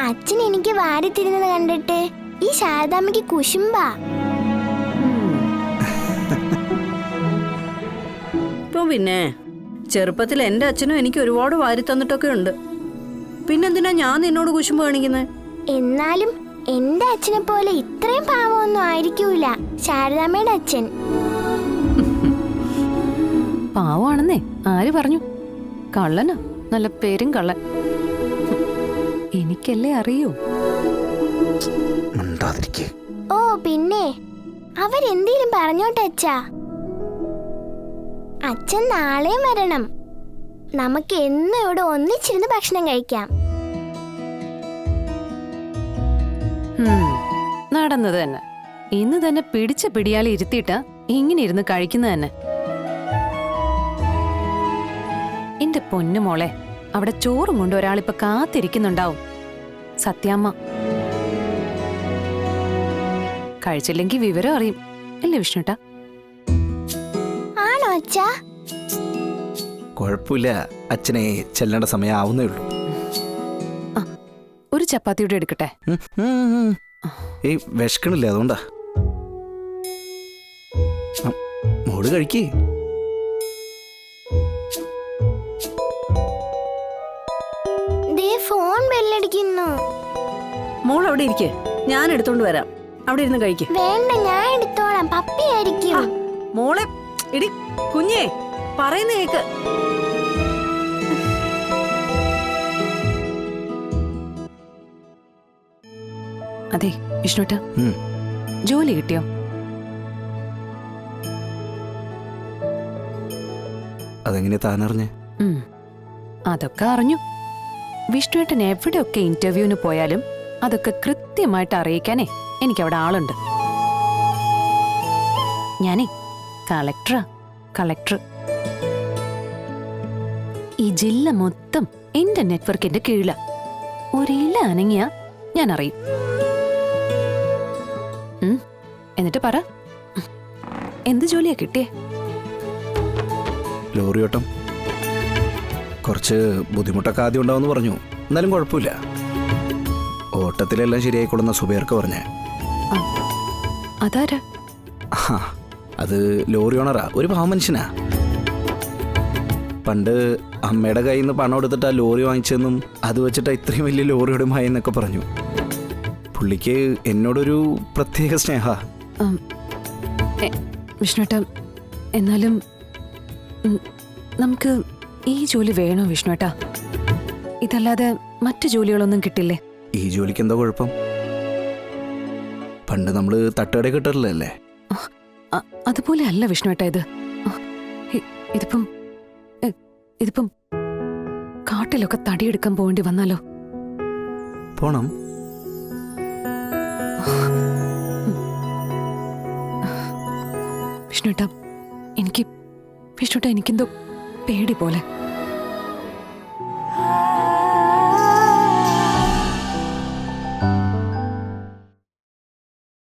അച്ഛൻ എനിക്ക് വാരി തിരുന്നത് കണ്ടിട്ട് ഈ ശാരദാമ്മയ്ക്ക് കുശുമ്പാ. പിന്നെ ചെറുപ്പത്തിൽ എൻ്റെ അച്ഛനും എനിക്ക് ഒരുപാട് വാരി തന്നിട്ടൊക്കെ ഉണ്ട്. പിന്നെന്തിനാ ഞാൻ നിന്നോട് കുശുമ്പ് കാണിക്കുന്നത്? എന്നാലും എന്റെ അച്ഛനെ പോലെ ഇത്രയും പാവമൊന്നും ആയിരിക്കൂല ശാരദാമ്മയുടെ അച്ഛൻ. പാവാണെന്നേ ആര് പറഞ്ഞു? കള്ളനാ, നല്ല പേരും കള്ളൻ. എനിക്കല്ലേ അറിയൂ. ഓ പിന്നെ അവരെന്തേലും പറഞ്ഞോട്ടെ അച്ഛാ. അച്ഛൻ നാളെയും വരണം. നമുക്ക് എന്നും ഇവിടെ ഒന്നിച്ചിരുന്ന് ഭക്ഷണം കഴിക്കാം. നടന്നത് തന്നെ. ഇന്ന് തന്നെ പിടിച്ച പിടിയാലെ ഇരുത്തിയിട്ട് ഇങ്ങനെ ഇരുന്ന് കഴിക്കുന്നത് തന്നെ. എന്റെ പൊന്നു മോളെ, അവിടെ ചോറും കൊണ്ട് ഒരാളിപ്പോ കാത്തിരിക്കുന്നുണ്ടാവും. സത്യാമ്മ. കഴിച്ചില്ലെങ്കിൽ വിവരം അറിയും അല്ലേ വിഷ്ണുട്ടാ? ആണോ അച്ഛാ? കുഴപ്പമില്ല, അച്ഛനെ ചെല്ലേണ്ട സമയം ആവുന്നേ ഉള്ളൂ. ഒരു ചപ്പാത്തിയുടെ എടുക്കട്ടെ? ഏയ് വിശക്കണില്ല, അതുകൊണ്ടാ. മോള് കഴിക്കേ. ഫോൺ ബെല്ലടിക്കുന്നു. മോൾ അവിടെ ഇരിക്കേ, ഞാൻ എടുത്തോണ്ട് വരാം. അവിടെ ഇരുന്ന് കഴിക്കേ. വേണ്ട, ഞാൻ എടുത്തോളാം. പപ്പിയായിരിക്കും. മോളെ ഇടി കുഞ്ഞേ, പറയുന്ന കേക്ക്. അതെ വിഷ്ണുട്ട, ജോലി കിട്ടിയോ? അതെങ്ങനെ താനറിഞ്ഞേ? അതൊക്കെ അറിഞ്ഞു. വിഷ്ണുവേട്ടൻ എവിടെയൊക്കെ ഇന്റർവ്യൂവിന് പോയാലും അതൊക്കെ കൃത്യമായിട്ട് അറിയിക്കാനേ എനിക്കവിടെ ആളുണ്ട്. ഞാനേ കളക്ടർ. ഈ ജില്ല മൊത്തം എന്റെ നെറ്റ്വർക്കിന്റെ കീഴില. ഒരില അനങ്ങിയ ഞാൻ അറിയും. എന്നിട്ട് പറ, എന്ത് ജോലിയാ കിട്ടിയേ? ലോറിയോട്ടം. കുറച്ച് ബുദ്ധിമുട്ടൊക്കെ ആദ്യം ഉണ്ടാവുമെന്ന് പറഞ്ഞു. എന്നാലും കുഴപ്പമില്ല, ഓട്ടത്തിലെല്ലാം ശരിയായിക്കൊള്ളുന്ന സുബേർക്ക് പറഞ്ഞേ. അതാരാ? അത് ലോറി ഓണറാ, ഒരു പാവ മനുഷ്യനാ. പണ്ട് അമ്മയുടെ കയ്യിൽ നിന്ന് പണം എടുത്തിട്ട് ആ ലോറി വാങ്ങിച്ചെന്നും അത് വെച്ചിട്ട് ഇത്രയും വലിയ ലോറിയുടെ മായെന്നൊക്കെ പറഞ്ഞു. പുള്ളിക്ക് എന്നോടൊരു പ്രത്യേക സ്നേഹ. വിഷ്ണുട്ട, എന്നാലും നമുക്ക് ഈ ജോലി വേണോ വിഷ്ണുട്ടാ? ഇതല്ലാതെ മറ്റു ജോലികളൊന്നും കിട്ടില്ലേ? ഈ ജോലിക്ക് എന്താ കുഴപ്പം? പണ്ട് നമ്മള് തട്ടുകട കിട്ടാറില്ലല്ലേ? അതുപോലെ അല്ല വിഷ്ണുട്ടാ ഇത്. ഇതിപ്പം കാട്ടിലൊക്കെ തടിയെടുക്കാൻ പോവേണ്ടി വന്നാലോ? പോണം. വിഷ്ണുട്ടാ, എനിക്കെന്തോ പേടി പോലെ.